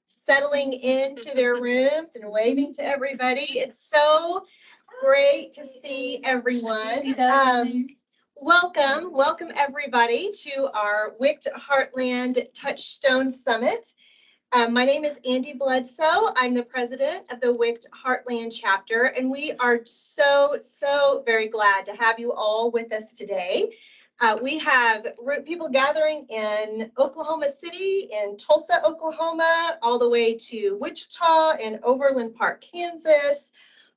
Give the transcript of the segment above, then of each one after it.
settling into their rooms and waving to everybody. It's so great to see everyone. Welcome everybody to our WICT Heartland Touchstones Summit. My name is Andy Bledsoe. I'm the president of the WICT Heartland Chapter, and we are so very glad to have you all with us today. We have people gathering in Oklahoma City, in Tulsa, Oklahoma, all the way to Wichita and Overland Park, Kansas,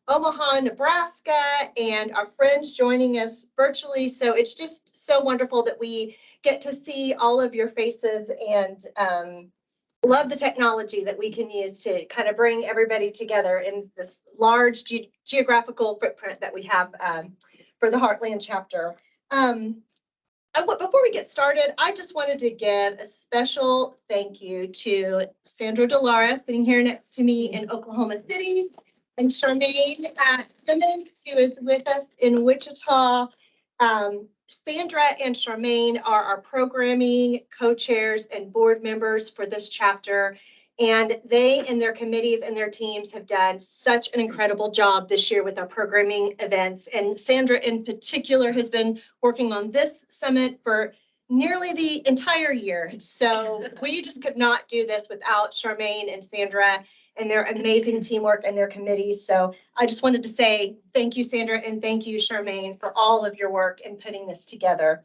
Omaha, Nebraska, and our friends joining us virtually. So it's just so wonderful that we get to see all of your faces and love the technology that we can use to kind of bring everybody together in this large geographical footprint that we have for the Heartland chapter. Before we get started, I just wanted to give a special thank you to Sandra Delara, sitting here next to me in Oklahoma City, and Charmaine Simmons, who is with us in Wichita. Sandra and Charmaine are our programming co-chairs and board members for this chapter, and they and their committees and their teams have done such an incredible job this year with our programming events. And Sandra in particular has been working on this summit for nearly the entire year. So we just could not do this without Charmaine and Sandra and their amazing teamwork and their committees. So I just wanted to say thank you, Sandra, and thank you, Charmaine, for all of your work in putting this together.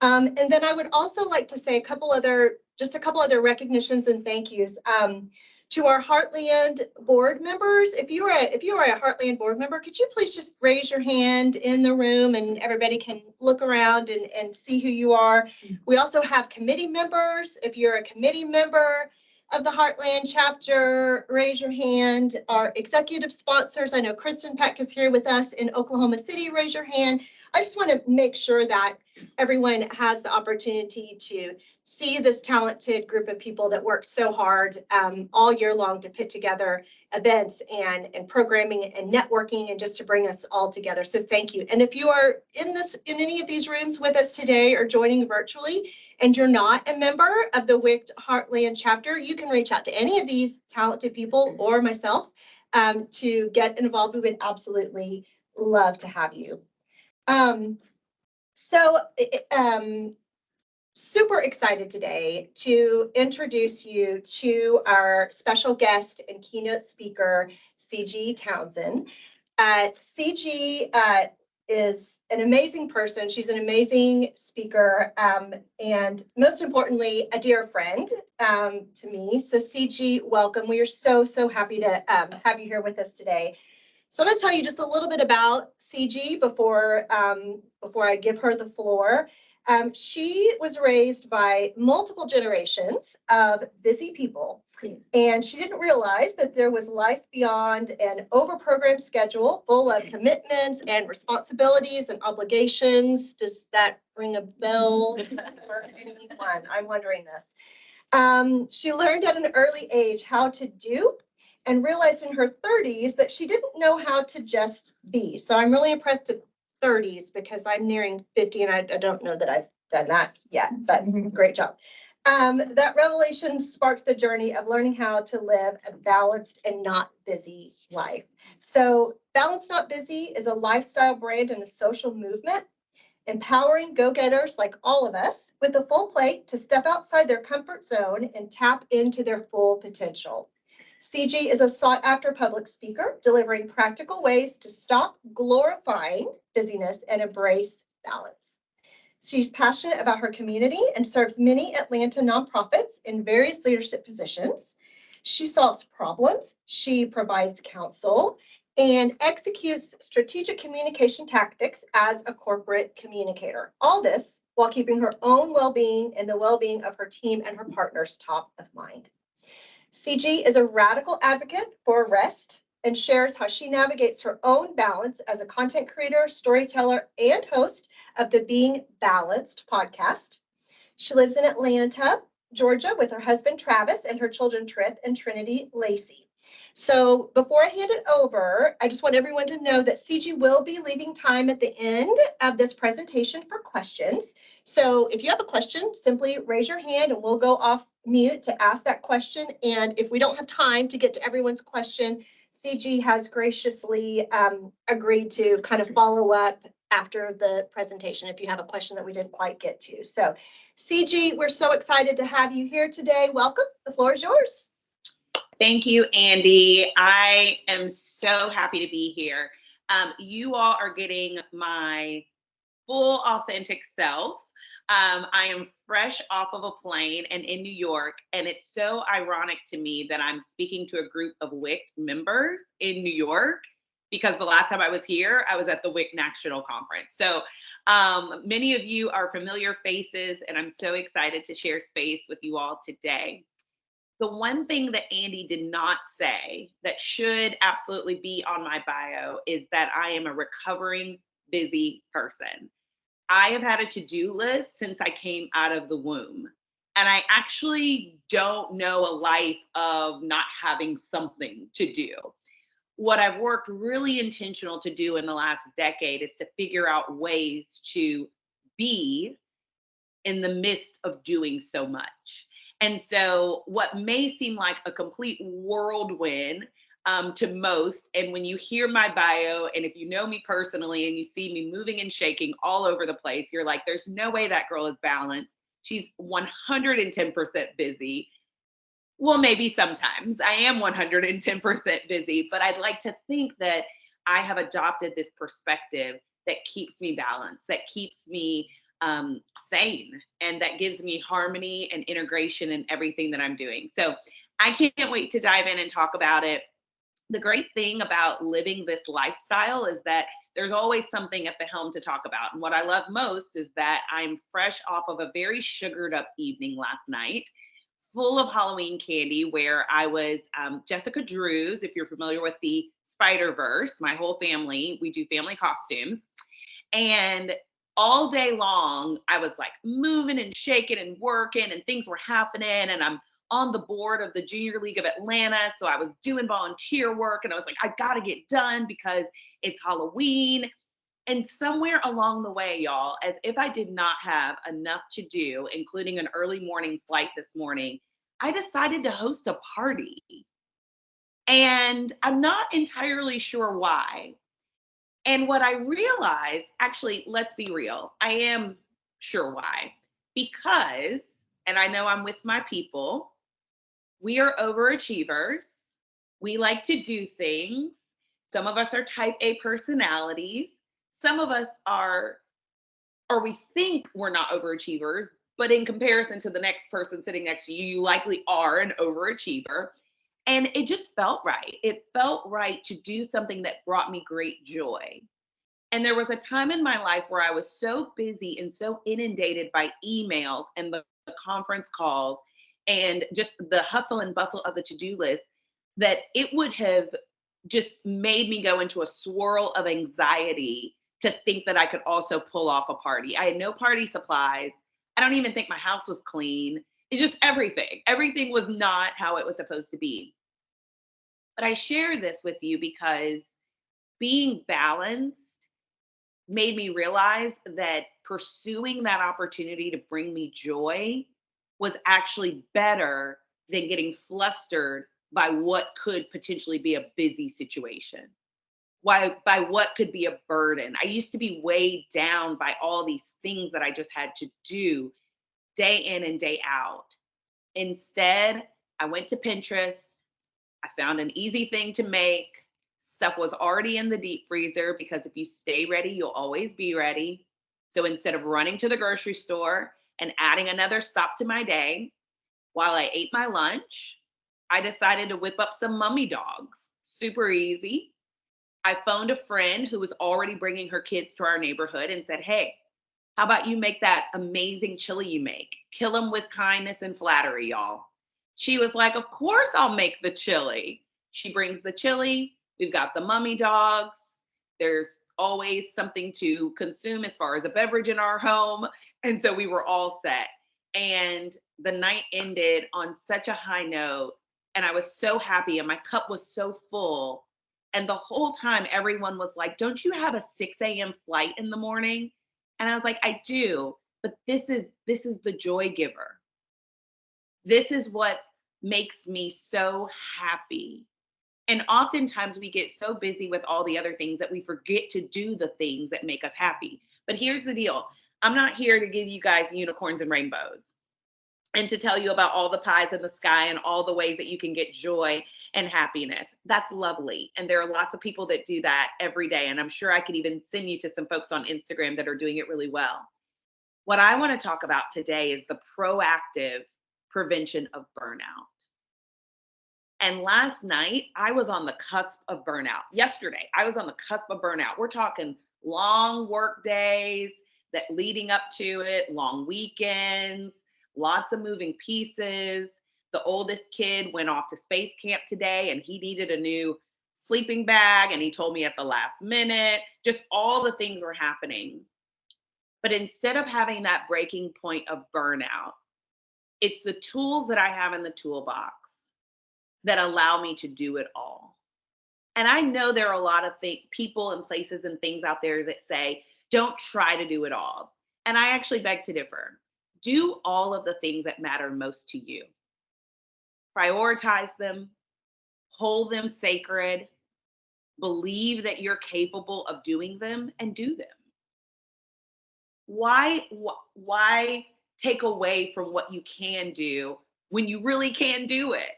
And then I would also like to say a couple other recognitions and thank yous to our Heartland board members. If you are a Heartland board member, could you please just raise your hand in the room and everybody can look around and see who you are. We also have committee members. If you're a committee member of the Heartland chapter, raise your hand. Our executive sponsors, I know Kristen Peck is here with us in Oklahoma City, raise your hand. I just want to make sure that everyone has the opportunity to see this talented group of people that work so hard all year long to put together events and programming and networking and just to bring us all together. So thank you. And if you are in any of these rooms with us today or joining virtually and you're not a member of the WICT Heartland chapter, you can reach out to any of these talented people or myself to get involved. We would absolutely love to have you. Super excited today to introduce you to our special guest and keynote speaker, Ciji Townsend. Ciji is an amazing person. She's an amazing speaker, and most importantly, a dear friend to me. So Ciji, welcome. We are so happy to have you here with us today. So I'm going to tell you just a little bit about Ciji before I give her the floor. She was raised by multiple generations of busy people, and she didn't realize that there was life beyond an overprogrammed schedule full of commitments and responsibilities and obligations. Does that ring a bell for anyone? I'm wondering this. She learned at an early age how to do and realized in her 30s that she didn't know how to just be. So I'm really impressed at 30s because I'm nearing 50 and I don't know that I've done that yet, but great job. That revelation sparked the journey of learning how to live a balanced and not busy life. So Balanced Not Busy is a lifestyle brand and a social movement, empowering go-getters like all of us with a full plate to step outside their comfort zone and tap into their full potential. Ciji is a sought-after public speaker, delivering practical ways to stop glorifying busyness and embrace balance. She's passionate about her community and serves many Atlanta nonprofits in various leadership positions. She solves problems, she provides counsel, and executes strategic communication tactics as a corporate communicator. All this while keeping her own well-being and the well-being of her team and her partners top of mind. Ciji is a radical advocate for rest and shares how she navigates her own balance as a content creator, storyteller, and host of the Being Balanced podcast. She lives in Atlanta, Georgia, with her husband, Travis, and her children, Trip and Trinity Lacey. So before I hand it over, I just want everyone to know that CG will be leaving time at the end of this presentation for questions. So if you have a question, simply raise your hand and we'll go off mute to ask that question. And if we don't have time to get to everyone's question, CG has graciously agreed to kind of follow up after the presentation if you have a question that we didn't quite get to. So CG, we're so excited to have you here today. Welcome. The floor is yours. Thank you, Andy. I am so happy to be here. You all are getting my full authentic self. I am fresh off of a plane and in New York, and it's so ironic to me that I'm speaking to a group of WICT members in New York because the last time I was here, I was at the WICT National Conference. So many of you are familiar faces, and I'm so excited to share space with you all today. The one thing that Andy did not say that should absolutely be on my bio is that I am a recovering busy person. I have had a to-do list since I came out of the womb. And I actually don't know a life of not having something to do. What I've worked really intentional to do in the last decade is to figure out ways to be in the midst of doing so much. And so, what may seem like a complete whirlwind to most, and when you hear my bio, and if you know me personally and you see me moving and shaking all over the place, you're like, there's no way that girl is balanced. She's 110% busy. Well, maybe sometimes I am 110% busy, but I'd like to think that I have adopted this perspective that keeps me balanced, that keeps me sane, and that gives me harmony and integration in everything that I'm doing. So I can't wait to dive in and talk about it. The great thing about living this lifestyle is that there's always something at the helm to talk about. And what I love most is that I'm fresh off of a very sugared up evening last night, full of Halloween candy, where I was Jessica Drews. If you're familiar with the Spider-Verse, my whole family, we do family costumes. And all day long, I was like moving and shaking and working, and things were happening. And I'm on the board of the Junior League of Atlanta. So I was doing volunteer work, and I was like, I got to get done because it's Halloween. And somewhere along the way, y'all, as if I did not have enough to do, including an early morning flight this morning, I decided to host a party. And I'm not entirely sure why. And what I realized, actually, let's be real, I am sure why. Because, and I know I'm with my people, we are overachievers. We like to do things. Some of us are type A personalities. Some of us are, or we think we're not overachievers, but in comparison to the next person sitting next to you, you likely are an overachiever. And it just felt right. It felt right to do something that brought me great joy. And there was a time in my life where I was so busy and so inundated by emails and the conference calls and just the hustle and bustle of the to-do list that it would have just made me go into a swirl of anxiety to think that I could also pull off a party. I had no party supplies. I don't even think my house was clean. It's just everything. Everything was not how it was supposed to be. But I share this with you because being balanced made me realize that pursuing that opportunity to bring me joy was actually better than getting flustered by what could potentially be a busy situation. Why, by what could be a burden. I used to be weighed down by all these things that I just had to do day in and day out. Instead, I went to Pinterest. I found an easy thing to make. Stuff was already in the deep freezer because if you stay ready, you'll always be ready. So instead of running to the grocery store and adding another stop to my day, while I ate my lunch, I decided to whip up some mummy dogs. Super easy. I phoned a friend who was already bringing her kids to our neighborhood and said, hey, how about you make that amazing chili you make? Kill them with kindness and flattery, y'all. She was like, of course I'll make the chili. She brings the chili. We've got the mummy dogs. There's always something to consume as far as a beverage in our home. And so we were all set. And the night ended on such a high note And I was so happy and my cup was so full. And the whole time everyone was like, "Don't you have a 6 a.m. flight in the morning?" And I was like, "I do, but this is the joy giver. This is what makes me so happy." And oftentimes we get so busy with all the other things that we forget to do the things that make us happy. But here's the deal. I'm not here to give you guys unicorns and rainbows and to tell you about all the pies in the sky and all the ways that you can get joy and happiness. That's lovely. And there are lots of people that do that every day. And I'm sure I could even send you to some folks on Instagram that are doing it really well. What I want to talk about today is the proactive prevention of burnout. And last night, I was on the cusp of burnout. Yesterday, I was on the cusp of burnout. We're talking long work days that leading up to it, long weekends, lots of moving pieces. The oldest kid went off to space camp today and he needed a new sleeping bag and he told me at the last minute. Just all the things were happening. But instead of having that breaking point of burnout, it's the tools that I have in the toolbox that allow me to do it all. And I know there are a lot of people and places and things out there that say, don't try to do it all. And I actually beg to differ. Do all of the things that matter most to you. Prioritize them, hold them sacred, believe that you're capable of doing them and do them. Why take away from what you can do when you really can do it?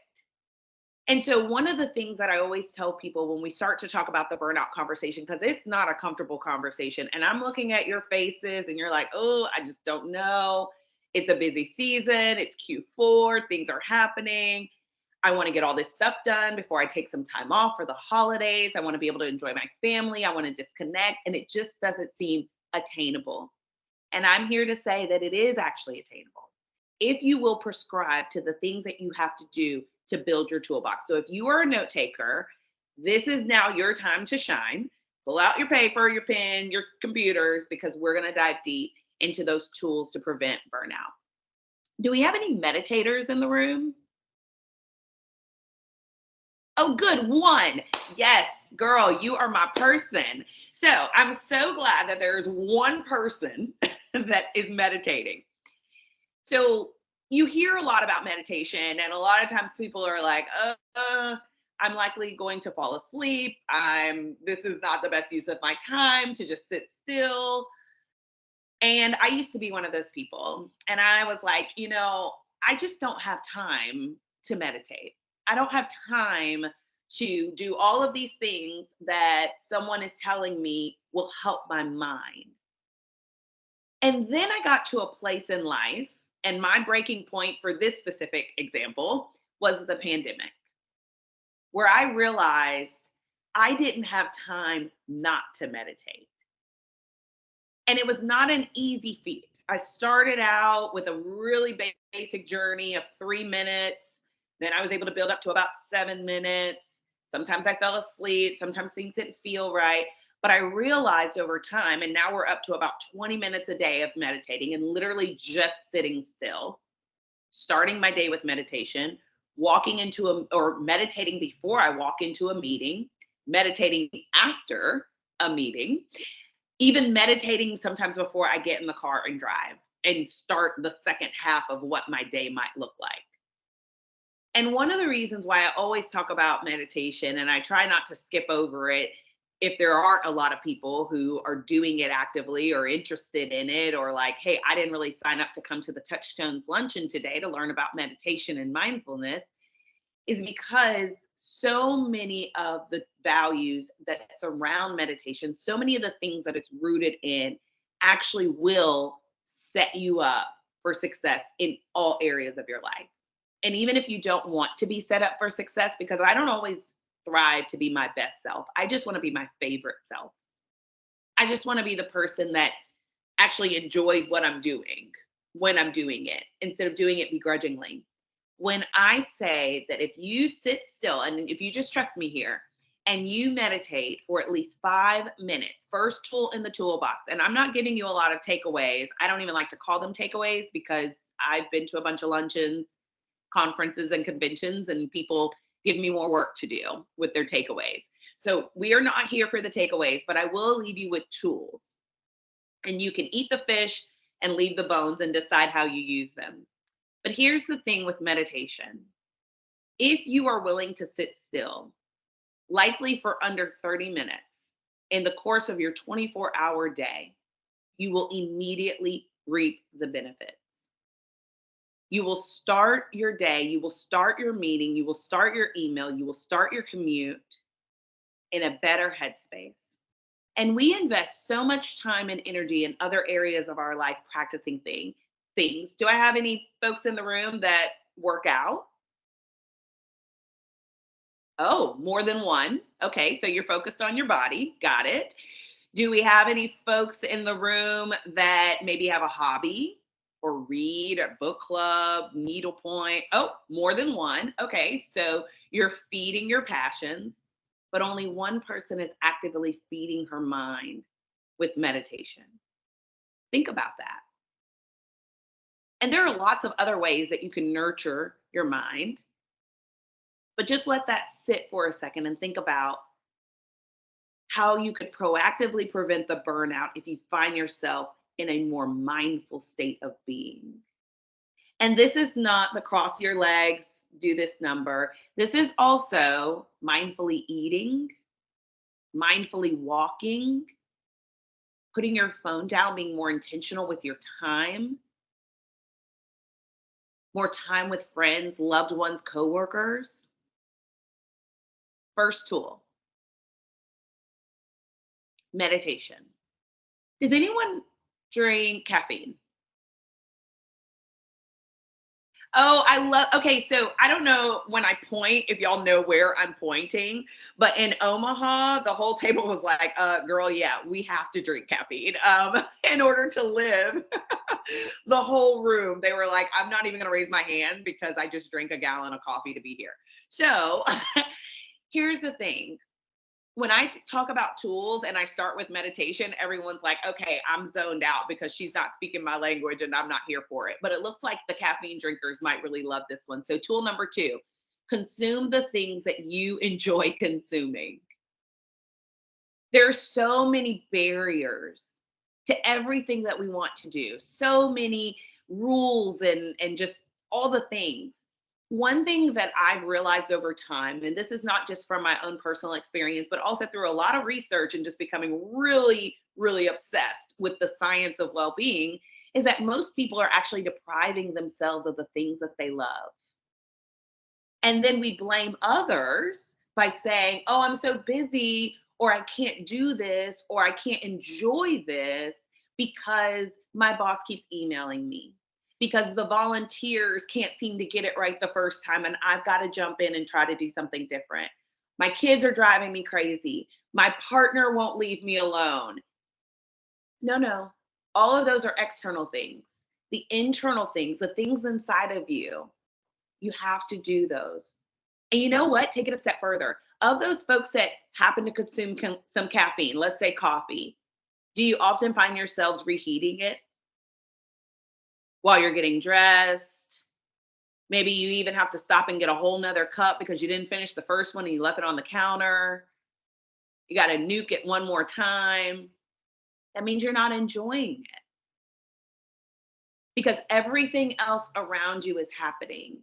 And so one of the things that I always tell people when we start to talk about the burnout conversation, because it's not a comfortable conversation, and I'm looking at your faces and you're like, oh, I just don't know. It's a busy season. It's Q4. Things are happening. I want to get all this stuff done before I take some time off for the holidays. I want to be able to enjoy my family. I want to disconnect. And it just doesn't seem attainable. And I'm here to say that it is actually attainable if you will prescribe to the things that you have to do to build your toolbox. So if you are a note taker, this is now your time to shine. Pull out your paper, your pen, your computers, because we're going to dive deep into those tools to prevent burnout. Do we have any meditators in the room? Oh, good. One. Yes, girl, you are my person. So I'm so glad that there's one person that is meditating. So you hear a lot about meditation, and a lot of times people are like, I'm likely going to fall asleep. This is not the best use of my time to just sit still. And I used to be one of those people. And I was like, I just don't have time to meditate. I don't have time to do all of these things that someone is telling me will help my mind. And then I got to a place in life, and my breaking point for this specific example was the pandemic, where I realized I didn't have time not to meditate. And it was not an easy feat. I started out with a really basic journey of 3 minutes. Then I was able to build up to about 7 minutes. Sometimes I fell asleep. Sometimes things didn't feel right. But I realized over time, and now we're up to about 20 minutes a day of meditating and literally just sitting still, starting my day with meditation, walking into or meditating before I walk into a meeting, meditating after a meeting, even meditating sometimes before I get in the car and drive and start the second half of what my day might look like. And one of the reasons why I always talk about meditation, and I try not to skip over it if there aren't a lot of people who are doing it actively or interested in it, or like, hey, I didn't really sign up to come to the Touchstones luncheon today to learn about meditation and mindfulness, is because so many of the values that surround meditation, so many of the things that it's rooted in actually will set you up for success in all areas of your life. And even if you don't want to be set up for success, because I don't always thrive to be my best self, I just want to be my favorite self. I just want to be the person that actually enjoys what I'm doing when I'm doing it instead of doing it begrudgingly. When I say that if you sit still and if you just trust me here and you meditate for at least 5 minutes, first tool in the toolbox, and I'm not giving you a lot of takeaways. I don't even like to call them takeaways because I've been to a bunch of luncheons. conferences and conventions, and people give me more work to do with their takeaways. So we are not here for the takeaways, but I will leave you with tools. And you can eat the fish and leave the bones and decide how you use them. But here's the thing with meditation. If you are willing to sit still, likely for under 30 minutes in the course of your 24-hour day, you will immediately reap the benefits. You will start your day, you will start your meeting, you will start your email, you will start your commute in a better headspace. And we invest so much time and energy in other areas of our life practicing things. Do I have any folks in the room that work out? Oh, more than one. Okay, so you're focused on your body. Got it. Do we have any folks in the room that maybe have a hobby or read a book club, needlepoint? Oh, more than one. Okay, so you're feeding your passions, but only one person is actively feeding her mind with meditation. Think about that. And there are lots of other ways that you can nurture your mind, but just let that sit for a second and think about how you could proactively prevent the burnout if you find yourself in a more mindful state of being. And this is not the cross your legs, do this number. This is also mindfully eating, mindfully walking, putting your phone down, being more intentional with your time, more time with friends, loved ones, coworkers. First tool, meditation. Does anyone drink caffeine? Oh, I love, okay, so I don't know when I point if y'all know where I'm pointing, but in Omaha, the whole table was like, girl, yeah, we have to drink caffeine in order to live. The whole room, they were like, I'm not even gonna raise my hand because I just drank a gallon of coffee to be here. So here's the thing. When I talk about tools and I start with meditation, everyone's like, okay, I'm zoned out because she's not speaking my language and I'm not here for it. But it looks like the caffeine drinkers might really love this one. So, tool number 2, consume the things that you enjoy consuming. There are so many barriers to everything that we want to do, so many rules and just all the things. One thing that I've realized over time, and this is not just from my own personal experience, but also through a lot of research and just becoming really, really obsessed with the science of well being, is that most people are actually depriving themselves of the things that they love. And then we blame others by saying, oh, I'm so busy, or I can't do this, or I can't enjoy this because my boss keeps emailing me, because the volunteers can't seem to get it right the first time, and I've got to jump in and try to do something different. My kids are driving me crazy. My partner won't leave me alone. No, no. All of those are external things. The internal things, the things inside of you have to do those. And you know what? Take it a step further. Of those folks that happen to consume some caffeine, let's say coffee, do you often find yourselves reheating it while you're getting dressed? Maybe you even have to stop and get a whole nother cup because you didn't finish the first one and you left it on the counter. You got to nuke it one more time. That means you're not enjoying it because everything else around you is happening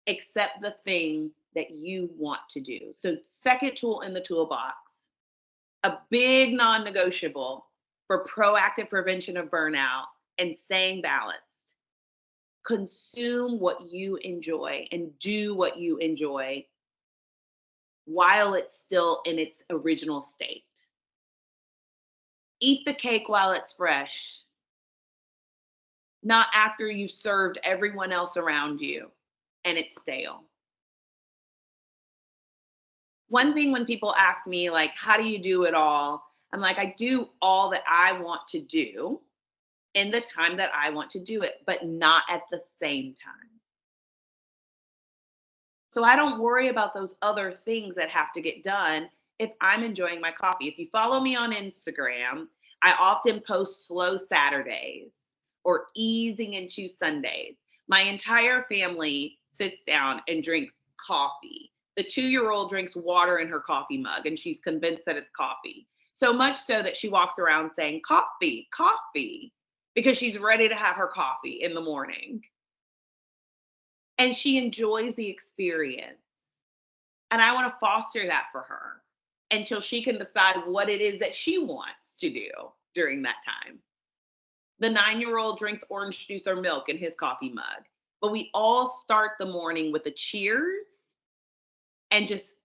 except the thing that you want to do. So, second tool in the toolbox, a big non negotiable for proactive prevention of burnout and staying balanced. Consume what you enjoy and do what you enjoy while it's still in its original state. Eat the cake while it's fresh, not after you've served everyone else around you and it's stale. One thing when people ask me, like, how do you do it all? I'm like, I do all that I want to do in the time that I want to do it, but not at the same time. So I don't worry about those other things that have to get done if I'm enjoying my coffee. If you follow me on Instagram, I often post slow Saturdays or easing into Sundays. My entire family sits down and drinks coffee. The 2-year-old drinks water in her coffee mug, and she's convinced that it's coffee. So much so that she walks around saying, coffee, coffee, because she's ready to have her coffee in the morning. And she enjoys the experience. And I want to foster that for her until she can decide what it is that she wants to do during that time. The 9-year-old drinks orange juice or milk in his coffee mug. But we all start the morning with a cheers and just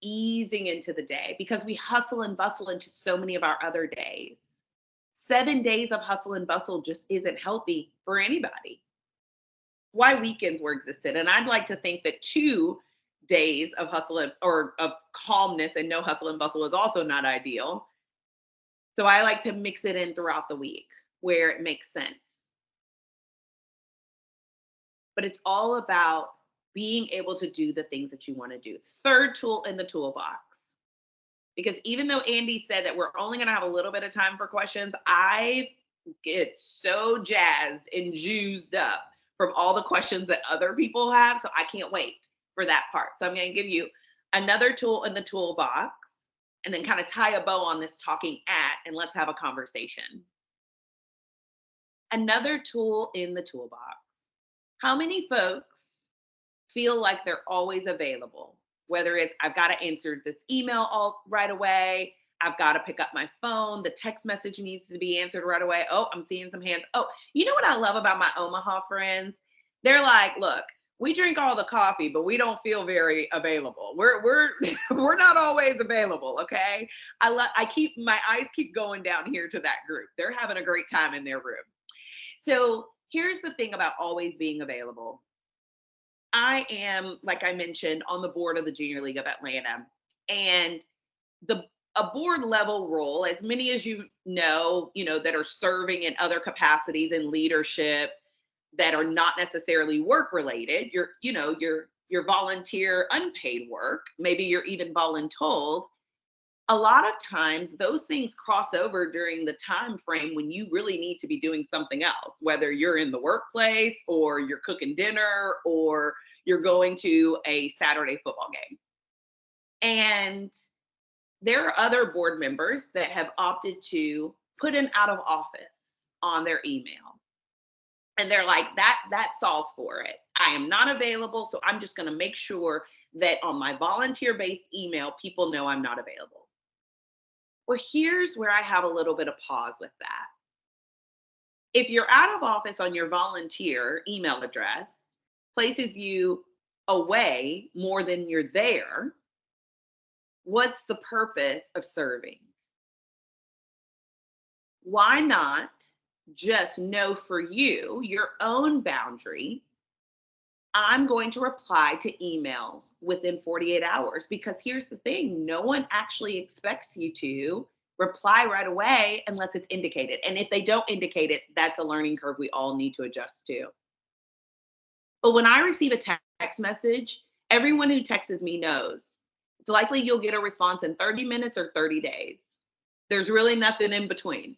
easing into the day because we hustle and bustle into so many of our other days. 7 days of hustle and bustle just isn't healthy for anybody. Why weekends were existed. And I'd like to think that 2 days of hustle or of calmness and no hustle and bustle is also not ideal. So I like to mix it in throughout the week where it makes sense. But it's all about being able to do the things that you want to do. Third tool in the toolbox. Because even though Andy said that we're only going to have a little bit of time for questions, I get so jazzed and juiced up from all the questions that other people have. So I can't wait for that part. So I'm going to give you another tool in the toolbox and then kind of tie a bow on this talking at, and let's have a conversation. Another tool in the toolbox. How many folks feel like they're always available? Whether it's, I've got to answer this email all right away. I've got to pick up my phone. The text message needs to be answered right away. Oh, I'm seeing some hands. Oh, you know what I love about my Omaha friends? They're like, look, we drink all the coffee, but we don't feel very available. We're we're not always available. Okay. My eyes keep going down here to that group. They're having a great time in their room. So here's the thing about always being available. I am, like I mentioned, on the board of the Junior League of Atlanta, and a board level role, as many as you know, that are serving in other capacities in leadership that are not necessarily work related. Your volunteer unpaid work, maybe you're even voluntold. A lot of times those things cross over during the time frame when you really need to be doing something else, whether you're in the workplace or you're cooking dinner or you're going to a Saturday football game. And there are other board members that have opted to put an out of office on their email. And they're like, that solves for it. I am not available, so I'm just going to make sure that on my volunteer-based email, people know I'm not available. Well, here's where I have a little bit of pause with that. If you're out of office on your volunteer email address, places you away more than you're there, what's the purpose of serving? Why not just know for you, your own boundary? I'm going to reply to emails within 48 hours because here's the thing, no one actually expects you to reply right away unless it's indicated. And if they don't indicate it, that's a learning curve we all need to adjust to. But when I receive a text message, everyone who texts me knows it's likely you'll get a response in 30 minutes or 30 days. There's really nothing in between.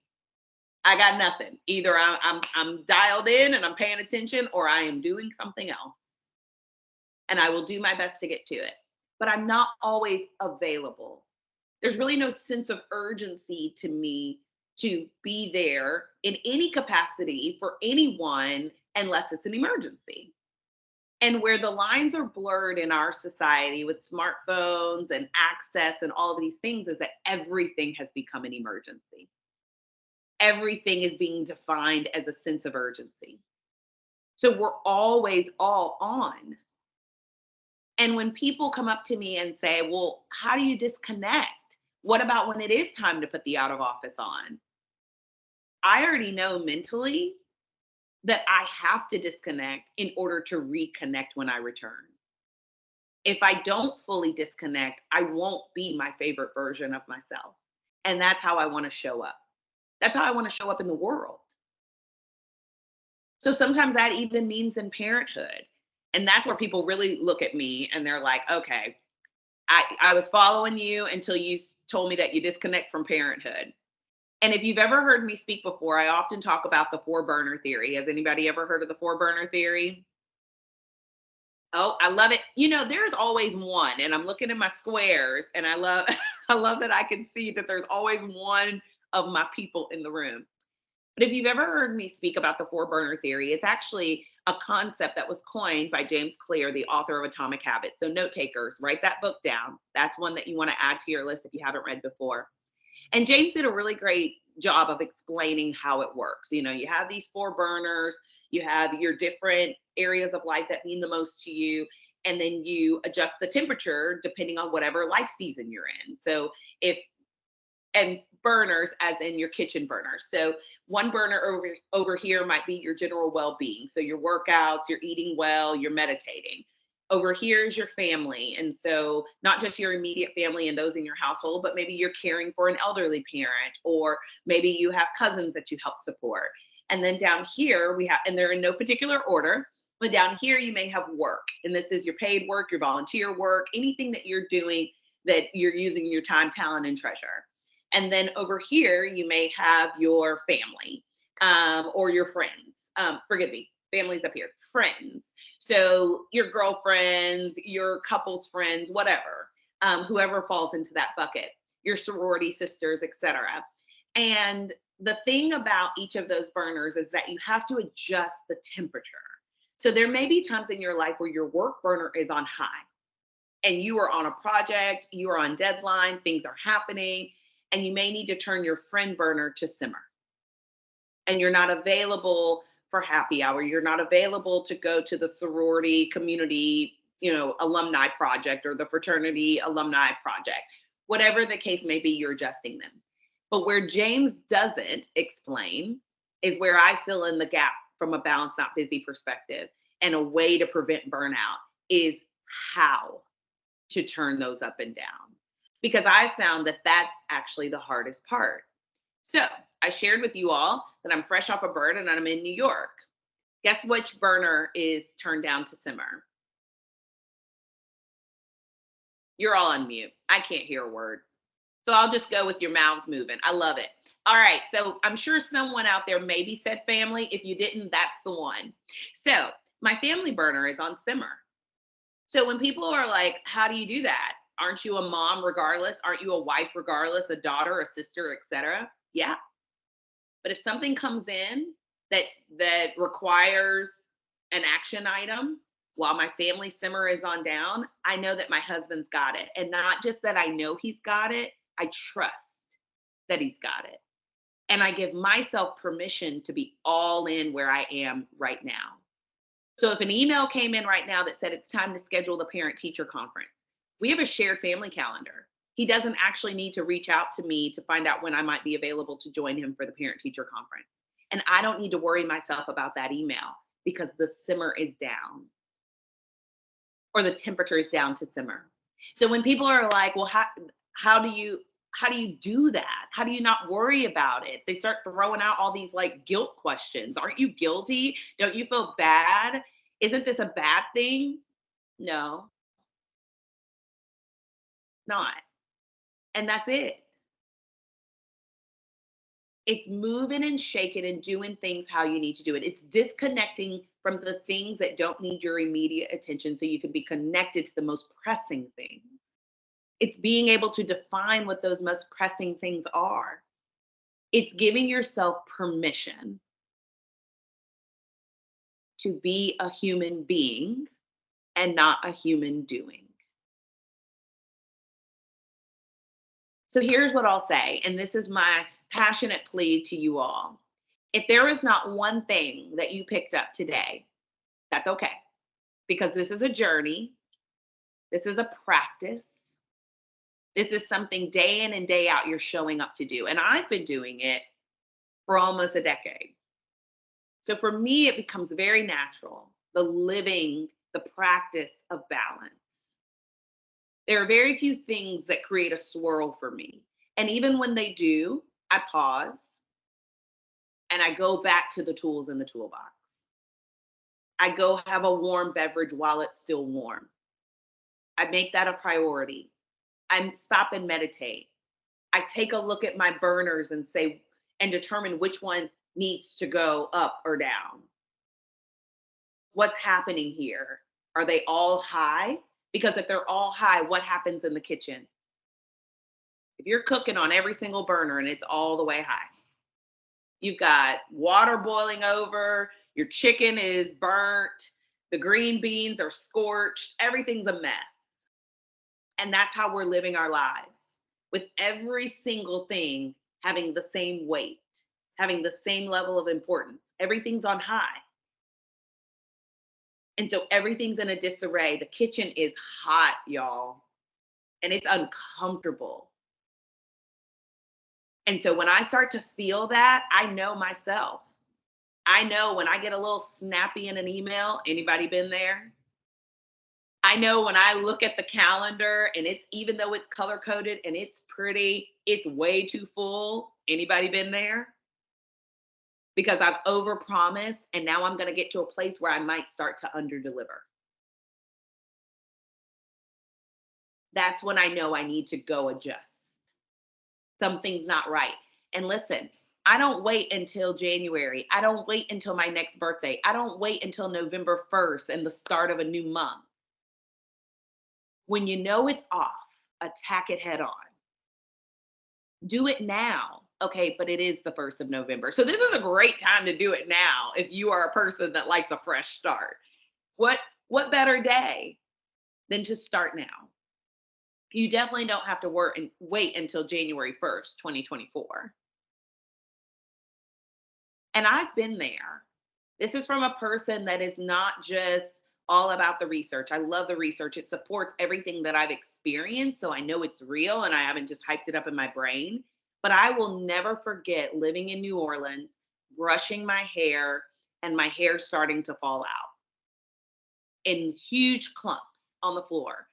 I got nothing. Either I'm dialed in and I'm paying attention, or I am doing something else. And I will do my best to get to it. But I'm not always available. There's really no sense of urgency to me to be there in any capacity for anyone unless it's an emergency. And where the lines are blurred in our society with smartphones and access and all of these things is that everything has become an emergency. Everything is being defined as a sense of urgency. So we're always all on. And when people come up to me and say, well, how do you disconnect? What about when it is time to put the out of office on? I already know mentally that I have to disconnect in order to reconnect when I return. If I don't fully disconnect, I won't be my favorite version of myself. And that's how I want to show up. That's how I want to show up in the world. So sometimes that even means in parenthood. And that's where people really look at me and they're like, okay, I was following you until you told me that you disconnect from parenthood. And if you've ever heard me speak before, I often talk about the 4 burner theory. Has anybody ever heard of the 4 burner theory? Oh, I love it. There's always one, and I'm looking at my squares, and I love I love that I can see that there's always one of my people in the room. But if you've ever heard me speak about the four burner theory, it's actually a concept that was coined by James Clear, the author of Atomic Habits. So note takers, write that book down. That's one that you want to add to your list if you haven't read before. And James did a really great job of explaining how it works. You have these four burners, you have your different areas of life that mean the most to you, and then you adjust the temperature depending on whatever life season you're in. So if and burners as in your kitchen burners. So one burner over here might be your general well-being. So your workouts, you're eating well, you're meditating. Over here is your family. And so not just your immediate family and those in your household, but maybe you're caring for an elderly parent, or maybe you have cousins that you help support. And then down here we have, and they're in no particular order, but down here you may have work. And this is your paid work, your volunteer work, anything that you're doing that you're using your time, talent, and treasure. And then over here, you may have your family, or your friends. Forgive me, families up here, friends. So your girlfriends, your couple's friends, whatever, whoever falls into that bucket, your sorority sisters, etc. And the thing about each of those burners is that you have to adjust the temperature. So there may be times in your life where your work burner is on high, and you are on a project, you are on deadline, things are happening, and you may need to turn your friend burner to simmer. And you're not available for happy hour. You're not available to go to the sorority community, alumni project, or the fraternity alumni project. Whatever the case may be, you're adjusting them. But where James doesn't explain is where I fill in the gap from a balance, not busy perspective. And a way to prevent burnout is how to turn those up and down, because I found that that's actually the hardest part. So I shared with you all that I'm fresh off a burn and I'm in New York. Guess which burner is turned down to simmer? You're all on mute. I can't hear a word. So I'll just go with your mouths moving. I love it. All right. So I'm sure someone out there maybe said family. If you didn't, that's the one. So my family burner is on simmer. So when people are like, how do you do that? Aren't you a mom regardless? Aren't you a wife regardless, a daughter, a sister, etc.? Yeah. But if something comes in that requires an action item while my family simmer is on down, I know that my husband's got it. And not just that I know he's got it, I trust that he's got it. And I give myself permission to be all in where I am right now. So if an email came in right now that said it's time to schedule the parent teacher conference, we have a shared family calendar. He doesn't actually need to reach out to me to find out when I might be available to join him for the parent teacher conference. And I don't need to worry myself about that email because the simmer is down, or the temperature is down to simmer. So when people are like, well, how do you do that? How do you not worry about it? They start throwing out all these like guilt questions. Aren't you guilty? Don't you feel bad? Isn't this a bad thing? No, not. And that's it. It's moving and shaking and doing things how you need to do it. It's disconnecting from the things that don't need your immediate attention so you can be connected to the most pressing things. It's being able to define what those most pressing things are. It's giving yourself permission to be a human being and not a human doing. So here's what I'll say, and this is my passionate plea to you all. If there is not one thing that you picked up today, that's okay, because this is a journey, this is a practice, this is something day in and day out you're showing up to do. And I've been doing it for almost a decade. So for me, it becomes very natural, the practice of balance. There are very few things that create a swirl for me. And even when they do, I pause and I go back to the tools in the toolbox. I go have a warm beverage while it's still warm. I make that a priority. I stop and meditate. I take a look at my burners and say, and determine which one needs to go up or down. What's happening here? Are they all high? Because if they're all high, what happens in the kitchen? If you're cooking on every single burner and it's all the way high, you've got water boiling over, your chicken is burnt, the green beans are scorched, everything's a mess. And that's how we're living our lives, with every single thing having the same weight, having the same level of importance. Everything's on high. And so everything's in a disarray. The kitchen is hot, y'all, and it's uncomfortable. And so when I start to feel that, I know myself. I know when I get a little snappy in an email, anybody been there? I know when I look at the calendar and it's, even though it's color coded and it's pretty, it's way too full. Anybody been there? Because I've overpromised and now I'm going to get to a place where I might start to underdeliver. That's when I know I need to go adjust. Something's not right. And listen, I don't wait until January. I don't wait until my next birthday. I don't wait until November 1st and the start of a new month. When you know it's off, attack it head on. Do it now. Okay, but it is the 1st of November. So this is a great time to do it now if you are a person that likes a fresh start. What better day than to start now? You definitely don't have to work and wait until January 1st, 2024. And I've been there. This is from a person that is not just all about the research. I love the research. It supports everything that I've experienced. So I know it's real and I haven't just hyped it up in my brain. But I will never forget living in New Orleans, brushing my hair, and my hair starting to fall out in huge clumps on the floor.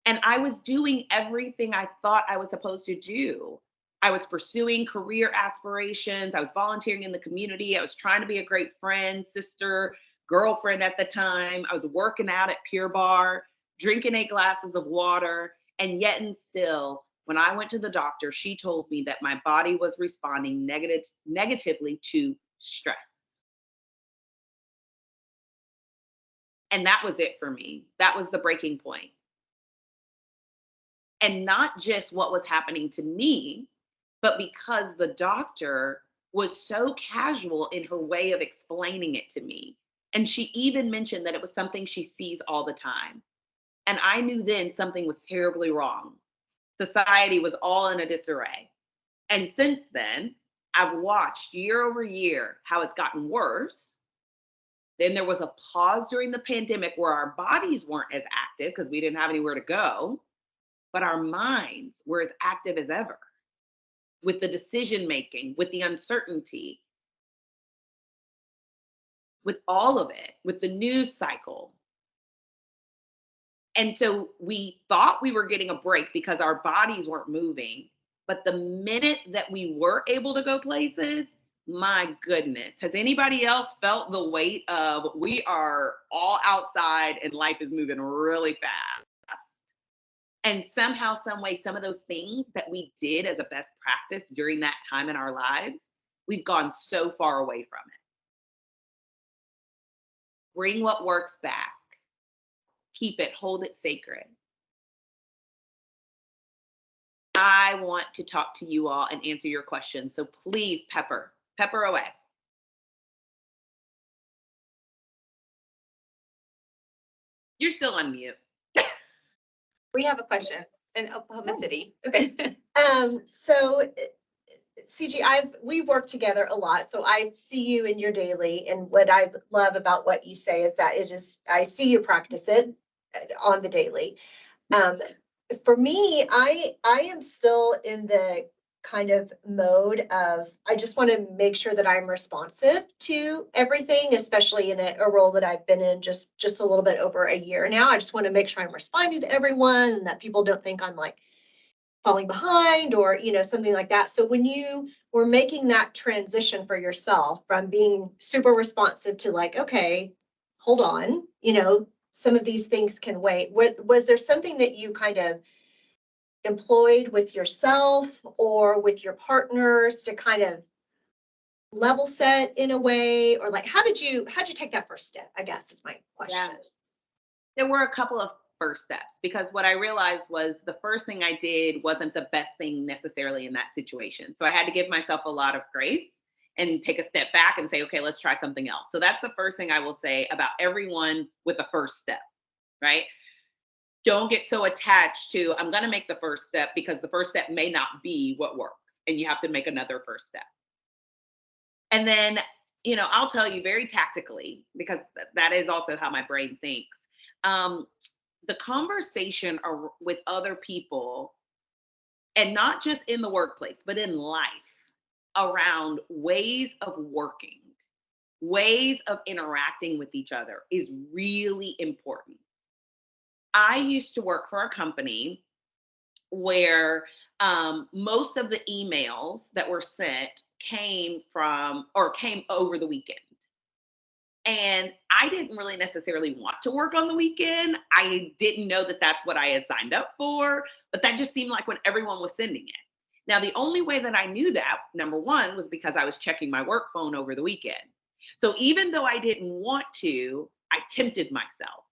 And I was doing everything I thought I was supposed to do. I was pursuing career aspirations. I was volunteering in the community. I was trying to be a great friend, sister, girlfriend at the time. I was working out at Pure Bar, drinking 8 glasses of water. And yet and still, when I went to the doctor, she told me that my body was responding negatively to stress. And that was it for me. That was the breaking point. And not just what was happening to me, but because the doctor was so casual in her way of explaining it to me. And she even mentioned that it was something she sees all the time. And I knew then something was terribly wrong. Society was all in a disarray. And since then, I've watched year over year how it's gotten worse. Then there was a pause during the pandemic where our bodies weren't as active because we didn't have anywhere to go, but our minds were as active as ever, with the decision making, with the uncertainty, with all of it, with the news cycle. And so we thought we were getting a break because our bodies weren't moving. But the minute that we were able to go places, my goodness, has anybody else felt the weight of we are all outside and life is moving really fast? And somehow, some way, some of those things that we did as a best practice during that time in our lives, we've gone so far away from it. Bring what works back. Keep it, hold it sacred. I want to talk to you all and answer your questions. So please, pepper away. You're still on mute. We have a question in Oklahoma City. Okay. So Ciji, we work together a lot, so I see you in your daily, and what I love about what you say is that I see you practice it on the daily. For me, I am still in the kind of mode of, I just want to make sure that I'm responsive to everything, especially in a role that I've been in just a little bit over a year now. I just want to make sure I'm responding to everyone and that people don't think I'm like falling behind or, something like that. So when you were making that transition for yourself from being super responsive to like, okay, hold on, some of these things can wait. Was there something that you kind of employed with yourself or with your partners to kind of level set in a way, or like how did you take that first step, I guess is my question. There were a couple of first steps because what I realized was the first thing I did wasn't the best thing necessarily in that situation. So I had to give myself a lot of grace and take a step back and say, okay, let's try something else. So that's the first thing I will say about everyone with the first step, right? Don't get so attached to, I'm going to make the first step because the first step may not be what works. And you have to make another first step. And then, I'll tell you very tactically, because that is also how my brain thinks. The conversation with other people, and not just in the workplace, but in life, around ways of working, ways of interacting with each other is really important. I used to work for a company where most of the emails that were sent came over the weekend. And I didn't really necessarily want to work on the weekend. I didn't know that that's what I had signed up for, but that just seemed like when everyone was sending it. Now, the only way that I knew that, number one, was because I was checking my work phone over the weekend. So even though I didn't want to, I tempted myself.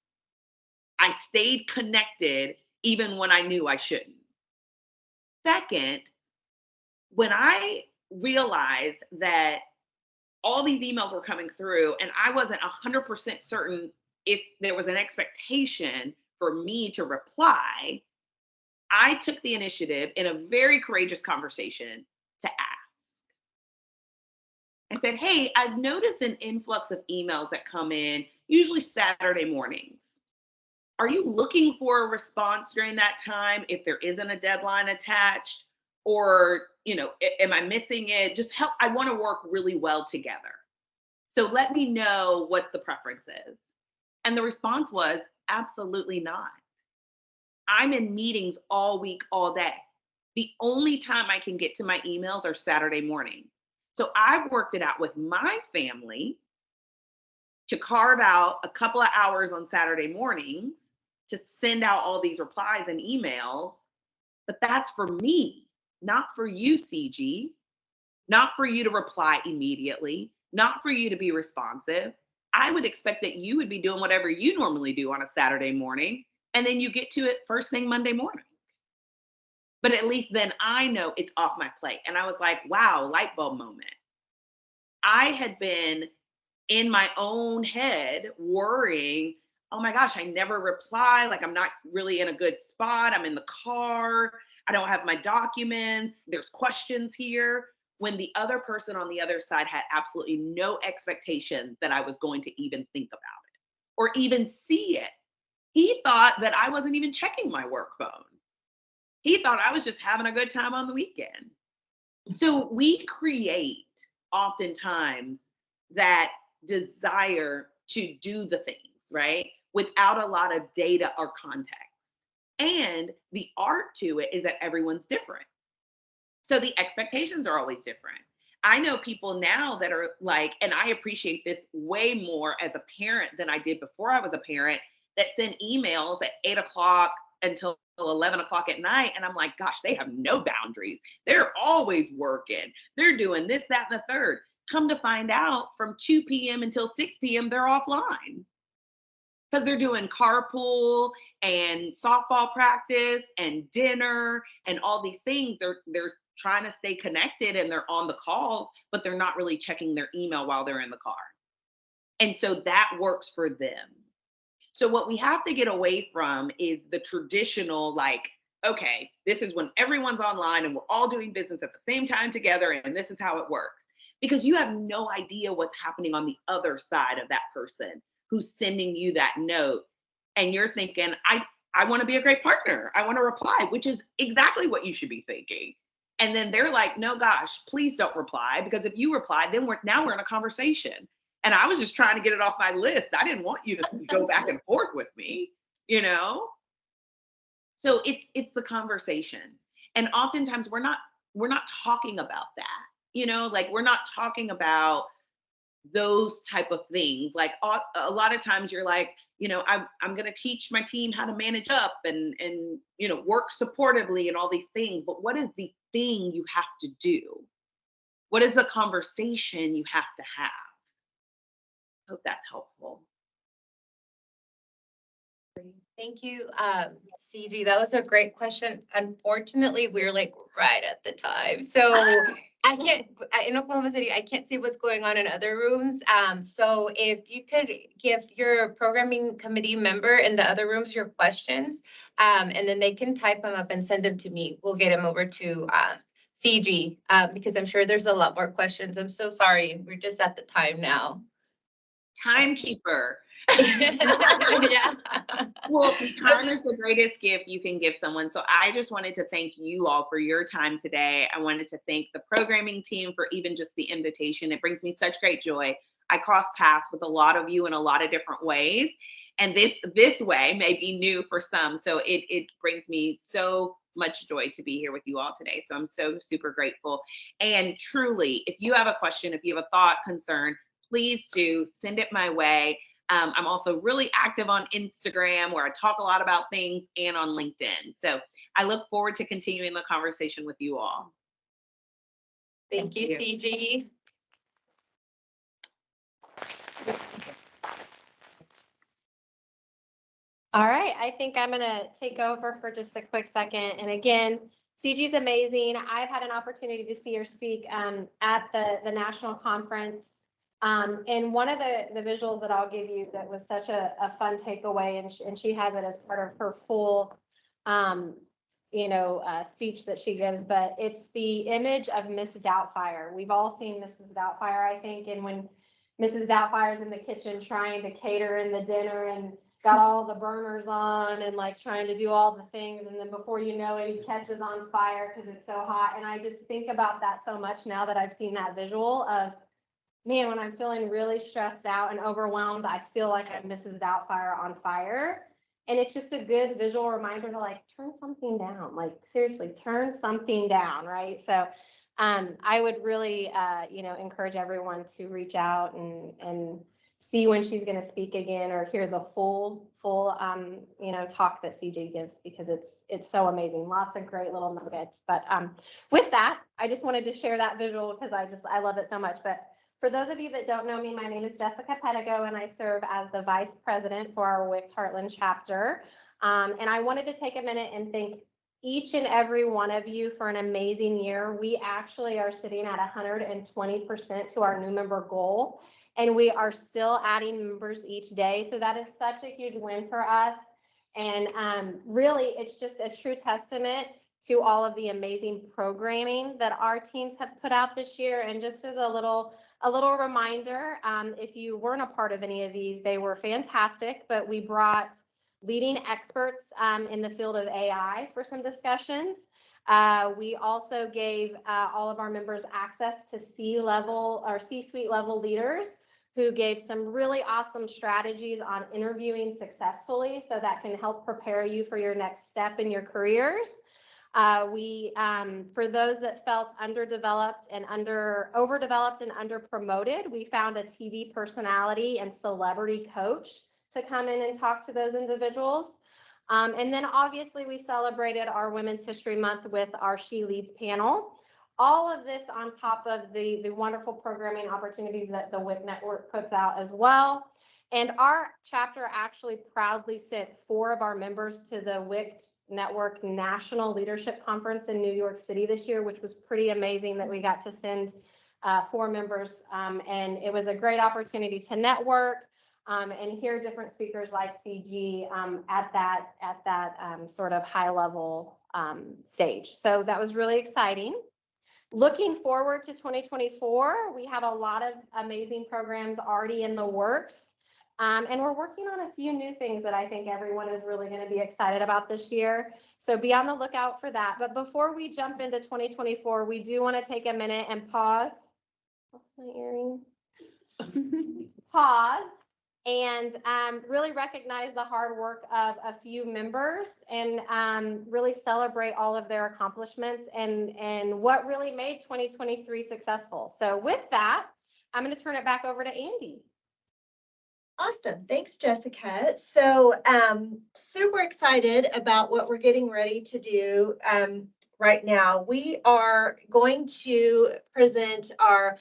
I stayed connected even when I knew I shouldn't. Second, when I realized that all these emails were coming through and I wasn't 100% certain if there was an expectation for me to reply, I took the initiative in a very courageous conversation to ask. I said, hey, I've noticed an influx of emails that come in, usually Saturday mornings. Are you looking for a response during that time if there isn't a deadline attached? Or, am I missing it? Just help. I want to work really well together. So let me know what the preference is. And the response was absolutely not. I'm in meetings all week, all day. The only time I can get to my emails are Saturday morning. So I've worked it out with my family to carve out a couple of hours on Saturday mornings to send out all these replies and emails. But that's for me, not for you, CG, not for you to reply immediately, not for you to be responsive. I would expect that you would be doing whatever you normally do on a Saturday morning, and then you get to it first thing Monday morning. But at least then I know it's off my plate. And I was like, wow, light bulb moment. I had been in my own head worrying, oh my gosh, I never reply. Like I'm not really in a good spot. I'm in the car. I don't have my documents. There's questions here. When the other person on the other side had absolutely no expectation that I was going to even think about it or even see it. He thought that I wasn't even checking my work phone. He thought I was just having a good time on the weekend. So we create oftentimes that desire to do the things, right? Without a lot of data or context. And the art to it is that everyone's different. So the expectations are always different. I know people now that are like, and I appreciate this way more as a parent than I did before I was a parent, that send emails at 8 o'clock until 11 o'clock at night. And I'm like, gosh, they have no boundaries. They're always working. They're doing this, that, and the third. Come to find out from 2 p.m. until 6 p.m., they're offline because they're doing carpool and softball practice and dinner and all these things. They're trying to stay connected and they're on the calls, but they're not really checking their email while they're in the car. And so that works for them. So what we have to get away from is the traditional, like, okay, this is when everyone's online and we're all doing business at the same time together and this is how it works. Because you have no idea what's happening on the other side of that person who's sending you that note. And you're thinking, I want to be a great partner. I want to reply, which is exactly what you should be thinking. And then they're like, no, gosh, please don't reply. Because if you reply, then we're in a conversation. And I was just trying to get it off my list. I didn't want you to go back and forth with me, So it's the conversation. And oftentimes we're not talking about that, like we're not talking about those type of things. Like a lot of times you're like, I'm going to teach my team how to manage up and work supportively and all these things. But what is the thing you have to do? What is the conversation you have to have? Hope that's helpful. Thank you, CG. That was a great question. Unfortunately, we're like right at the time. So in Oklahoma City, I can't see what's going on in other rooms. So if you could give your programming committee member in the other rooms your questions, and then they can type them up and send them to me. We'll get them over to CG, because I'm sure there's a lot more questions. I'm so sorry. We're just at the time now. Timekeeper. Yeah. Well, time is the greatest gift you can give someone. So I just wanted to thank you all for your time today. I wanted to thank the programming team for even just the invitation. It brings me such great joy. I cross paths with a lot of you in a lot of different ways. And this way may be new for some. So it brings me so much joy to be here with you all today. So I'm so super grateful. And truly, if you have a question, if you have a thought, concern, please do send it my way. I'm also really active on Instagram where I talk a lot about things, and on LinkedIn. So I look forward to continuing the conversation with you all. Thank you, CG. All right, I think I'm gonna take over for just a quick second. And again, CG's amazing. I've had an opportunity to see her speak at the national conference. And one of the visuals that I'll give you that was such a fun takeaway, and she has it as part of her full speech that she gives, but it's the image of Miss Doubtfire. We've all seen Mrs. Doubtfire, I think, and when Mrs. Doubtfire's in the kitchen trying to cater in the dinner and got all the burners on and like trying to do all the things, and then before you know it, he catches on fire because it's so hot. And I just think about that so much now that I've seen that visual of, man, when I'm feeling really stressed out and overwhelmed, I feel like I'm Mrs. Doubtfire on fire. And it's just a good visual reminder to like turn something down, like seriously, turn something down, right? So I would really, encourage everyone to reach out and see when she's going to speak again, or hear the full talk that CJ gives, because it's so amazing. Lots of great little nuggets. But with that, I just wanted to share that visual because I love it so much. But for those of you that don't know me, my name is Jessica Pedigo, and I serve as the Vice President for our WICT Heartland chapter. And I wanted to take a minute and thank each and every one of you for an amazing year. We actually are sitting at 120% to our new member goal, and we are still adding members each day. So that is such a huge win for us. And really, it's just a true testament to all of the amazing programming that our teams have put out this year. And just as a little reminder, if you weren't a part of any of these, they were fantastic, but we brought leading experts in the field of AI for some discussions. We also gave all of our members access to C-level or C-suite level leaders who gave some really awesome strategies on interviewing successfully, so that can help prepare you for your next step in your careers. For those that felt overdeveloped and underpromoted, we found a TV personality and celebrity coach to come in and talk to those individuals. And then obviously we celebrated our Women's History Month with our She Leads panel. All of this on top of the wonderful programming opportunities that the WIC network puts out as well. And our chapter actually proudly sent 4 of our members to the WIC Network National Leadership Conference in New York City this year, which was pretty amazing that we got to send 4 members. And it was a great opportunity to network and hear different speakers like CG at that sort of high level stage. So that was really exciting. Looking forward to 2024, we have a lot of amazing programs already in the works. And we're working on a few new things that I think everyone is really going to be excited about this year. So be on the lookout for that. But before we jump into 2024, we do want to take a minute and pause. What's my earring? Pause and really recognize the hard work of a few members, and really celebrate all of their accomplishments and what really made 2023 successful. So with that, I'm going to turn it back over to Andy. Awesome. Thanks, Jessica. So super excited about what we're getting ready to do right now. We are going to present our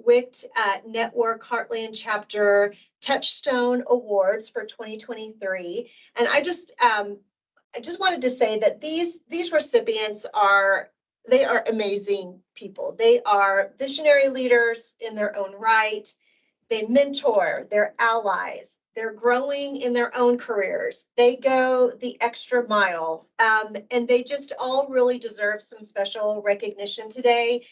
WICT Network Heartland Chapter Touchstone Awards for 2023. And I just wanted to say that these recipients they are amazing people. They are visionary leaders in their own right. They mentor, they're allies, they're growing in their own careers. They go the extra mile, and they just all really deserve some special recognition today.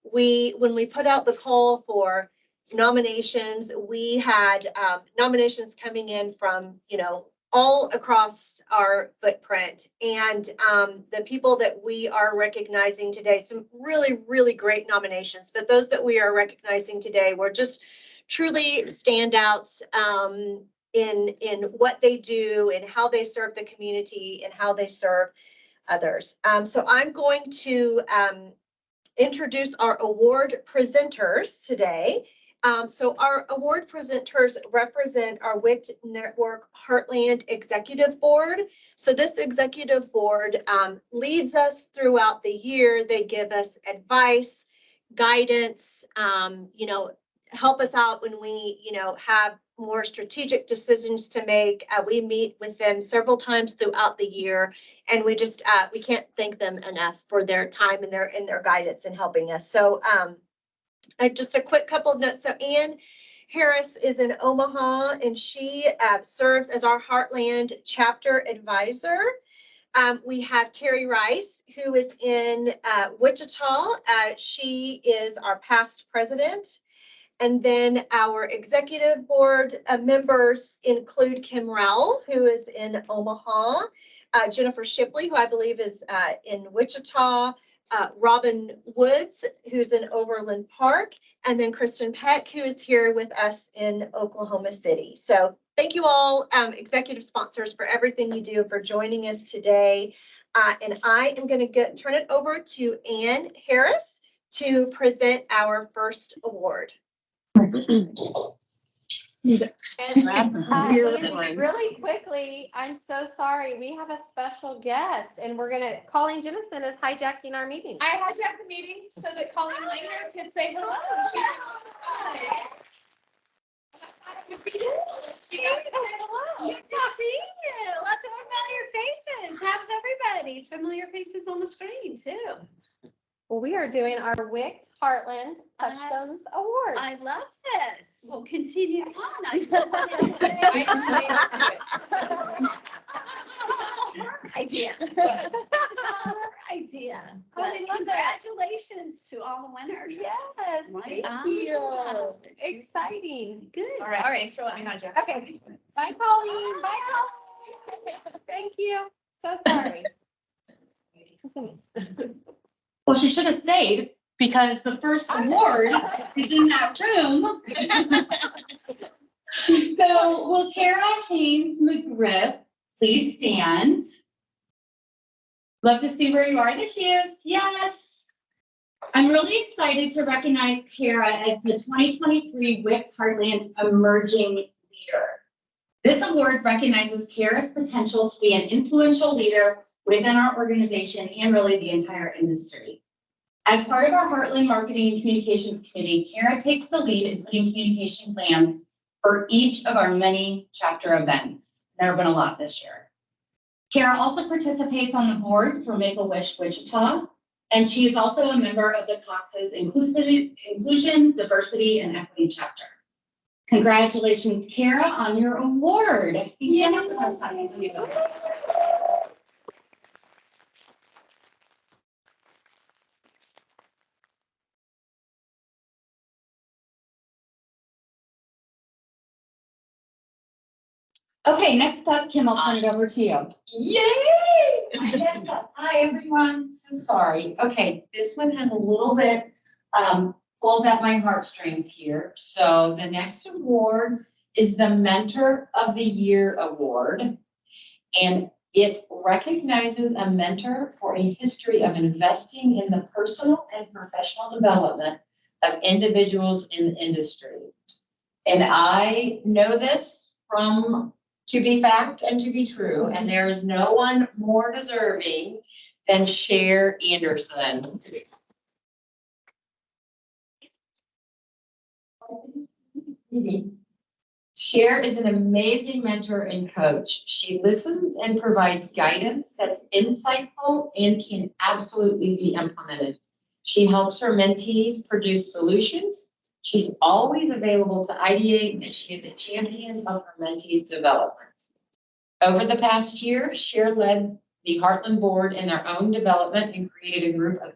When we put out the call for nominations, we had nominations coming in from, all across our footprint. And the people that we are recognizing today, some really, really great nominations, but those that we are recognizing today were just truly standouts in what they do and how they serve the community and how they serve others. So I'm going to introduce our award presenters today. So our award presenters represent our WICT Network Heartland Executive Board. So this executive board leads us throughout the year. They give us advice, guidance, help us out when we, have more strategic decisions to make. We meet with them several times throughout the year, and we just we can't thank them enough for their time and their guidance in helping us. So just a quick couple of notes. So Ann Harris is in Omaha, and she serves as our Heartland chapter advisor. We have Terry Rice, who is in Wichita. She is our past president. And then our executive board members include Kim Rowell, who is in Omaha, Jennifer Shipley, who I believe is in Wichita, Robin Woods, who's in Overland Park, and then Kristen Peck, who is here with us in Oklahoma City. So thank you all, executive sponsors, for everything you do, for joining us today. And I am going to turn it over to Ann Harris to present our first award. Really quickly, I'm so sorry. We have a special guest, and Colleen Jennison is hijacking our meeting. I hijacked the meeting so that Colleen Langer could say hello. Good to see you. Lots of familiar faces. How's everybody's familiar faces on the screen too? Well, we are doing our WICT Heartland Touchstones Awards. I love this. We'll continue on. It's all her idea. It's all her idea. But congratulations to all the winners. Yes, Right thank on. you. Exciting. Good. All right. So let me hijack. Okay. Bye, Colleen. Bye, Colleen. Thank you. So sorry. Well, she should have stayed because the first award is in that room. So will Kara Haynes McGriff please stand? Love to see where you are. There she is. Yes. I'm really excited to recognize Kara as the 2023 WICT Heartland Emerging Leader. This award recognizes Kara's potential to be an influential leader within our organization and really the entire industry. As part of our Heartland Marketing and Communications Committee, Kara takes the lead in putting communication plans for each of our many chapter events. There have been a lot this year. Kara also participates on the board for Make-A-Wish Wichita, and she is also a member of the Cox's Inclusion, Diversity, and Equity chapter. Congratulations, Kara, on your award. Yeah. Okay, next up, Kim, I'll turn it over to you. Yay! Hi, everyone. So sorry. Okay, this one has a little bit, pulls at my heartstrings here. So the next award is the Mentor of the Year Award. And it recognizes a mentor for a history of investing in the personal and professional development of individuals in the industry. And I know this from to be fact and to be true, and there is no one more deserving than Cher Anderson. Cher is an amazing mentor and coach. She listens and provides guidance that's insightful and can absolutely be implemented. She helps her mentees produce solutions. She's always available to ideate, and she is a champion of her mentees' developments. Over the past year, Cher led the Heartland board in their own development and created a group of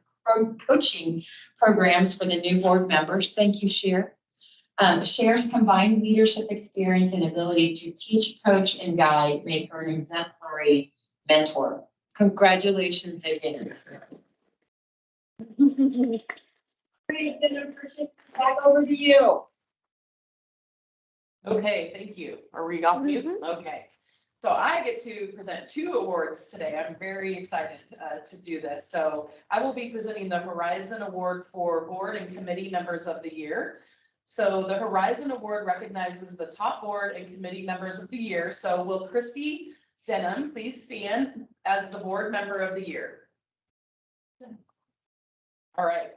coaching programs for the new board members. Thank you, Cher. Cher's combined leadership experience and ability to teach, coach, and guide make her an exemplary mentor. Congratulations again. Back over to you. Okay, thank you. Are we off mute? Okay. So I get to present 2 awards today. I'm very excited to do this. So I will be presenting the Horizon Award for Board and Committee Members of the Year. So the Horizon Award recognizes the top board and committee members of the year. So will Christy Denham please stand as the board member of the year? All right.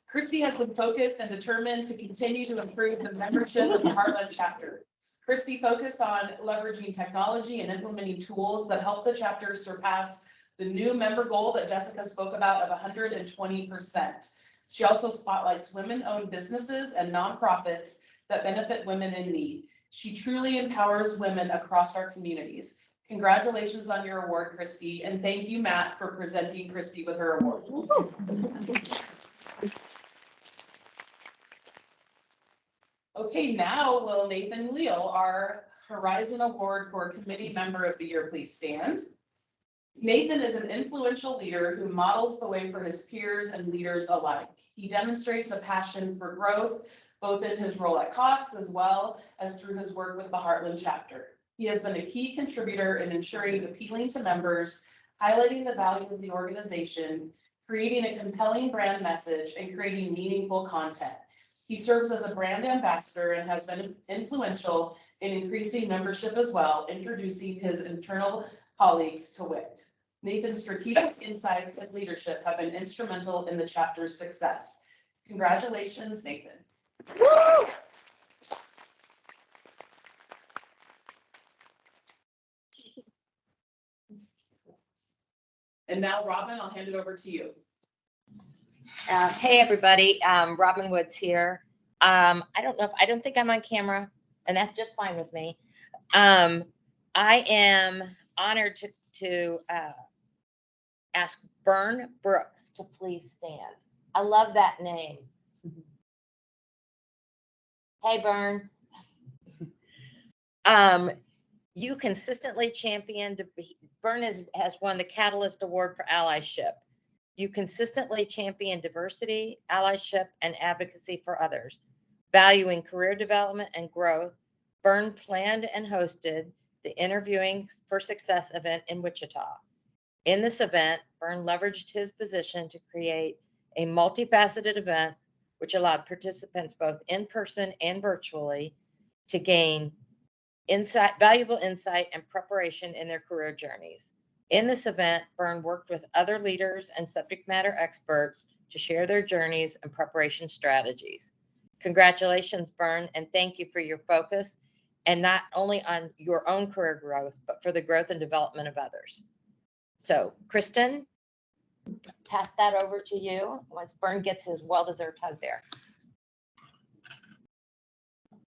Christy has been focused and determined to continue to improve the membership of the Heartland chapter. Christy focused on leveraging technology and implementing tools that help the chapter surpass the new member goal that Jessica spoke about of 120%. She also spotlights women-owned businesses and nonprofits that benefit women in need. She truly empowers women across our communities. Congratulations on your award, Christy, and thank you, Matt, for presenting Christy with her award. Okay, now will Nathan Leal, our Horizon Award for Committee Member of the Year, please stand. Nathan is an influential leader who models the way for his peers and leaders alike. He demonstrates a passion for growth, both in his role at Cox as well as through his work with the Heartland chapter. He has been a key contributor in ensuring appealing to members, highlighting the value of the organization, creating a compelling brand message, and creating meaningful content. He serves as a brand ambassador and has been influential in increasing membership as well, introducing his internal colleagues to WIT. Nathan's strategic insights and leadership have been instrumental in the chapter's success. Congratulations, Nathan. Woo! And now, Robin, I'll hand it over to you. Hey, everybody. Robin Woods here. I don't think I'm on camera, and that's just fine with me. I am honored to ask Bern Brooks to please stand. I love that name. Hey, Bern. You consistently championed, Bern has won the Catalyst Award for Allyship. You consistently champion diversity, allyship, and advocacy for others. Valuing career development and growth, Bern planned and hosted the Interviewing for Success event in Wichita. In this event, Bern leveraged his position to create a multifaceted event which allowed participants both in person and virtually to gain valuable insight and preparation in their career journeys. In this event, Bern worked with other leaders and subject matter experts to share their journeys and preparation strategies. Congratulations, Bern, and thank you for your focus, and not only on your own career growth, but for the growth and development of others. So, Kristen, pass that over to you once Bern gets his well-deserved hug there.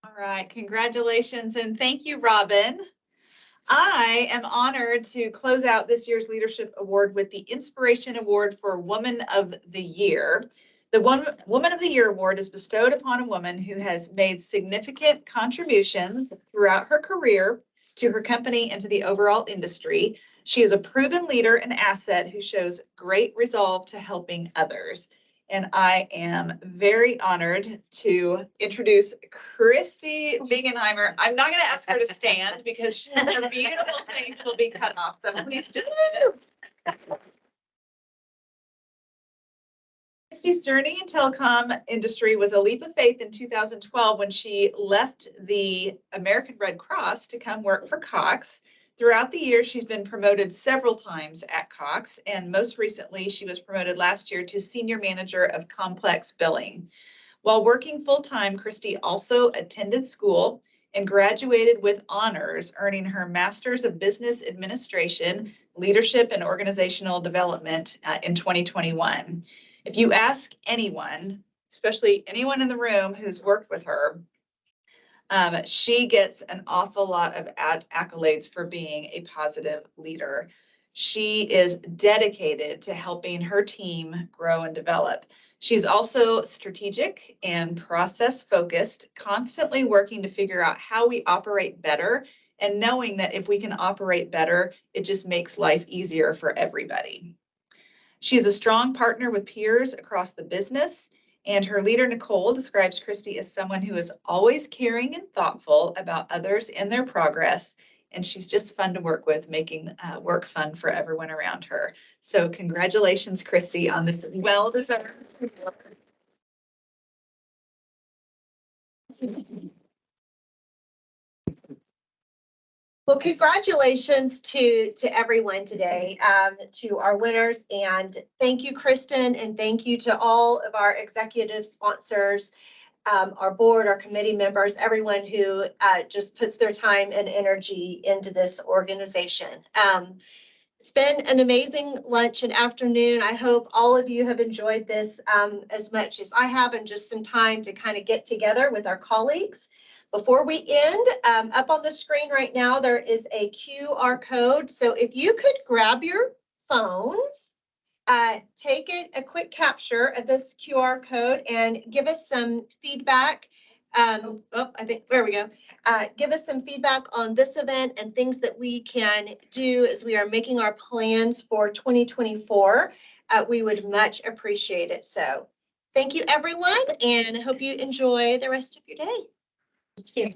All right, congratulations and thank you, Robin. I am honored to close out this year's Leadership Award with the Inspiration Award for Woman of the Year. The Woman of the Year award is bestowed upon a woman who has made significant contributions throughout her career to her company and to the overall industry. She is a proven leader and asset who shows great resolve to helping others. And I am very honored to introduce Christy Bingenheimer. I'm not going to ask her to stand because her beautiful face will be cut off. So please just. Christy's journey in telecom industry was a leap of faith in 2012 when she left the American Red Cross to come work for Cox. Throughout the year, she's been promoted several times at Cox, and most recently, she was promoted last year to Senior Manager of Complex Billing. While working full-time, Christy also attended school and graduated with honors, earning her Master's of Business Administration, Leadership and Organizational Development in 2021. If you ask anyone, especially anyone in the room who's worked with her, she gets an awful lot of accolades for being a positive leader. She is dedicated to helping her team grow and develop. She's also strategic and process focused, constantly working to figure out how we operate better and knowing that if we can operate better, it just makes life easier for everybody. She's a strong partner with peers across the business, and her leader, Nicole, describes Christy as someone who is always caring and thoughtful about others and their progress. And she's just fun to work with, making work fun for everyone around her. So congratulations, Christy, on this well-deserved award. Well, congratulations to everyone today, to our winners, and thank you, Kristen, and thank you to all of our executive sponsors, our board, our committee members, everyone who just puts their time and energy into this organization. It's been an amazing lunch and afternoon. I hope all of you have enjoyed this as much as I have, and just some time to kind of get together with our colleagues. Before we end, up on the screen right now, there is a QR code. So if you could grab your phones, take a quick capture of this QR code and give us some feedback. I think, there we go. Give us some feedback on this event and things that we can do as we are making our plans for 2024. We would much appreciate it. So thank you, everyone, and I hope you enjoy the rest of your day. Thank you.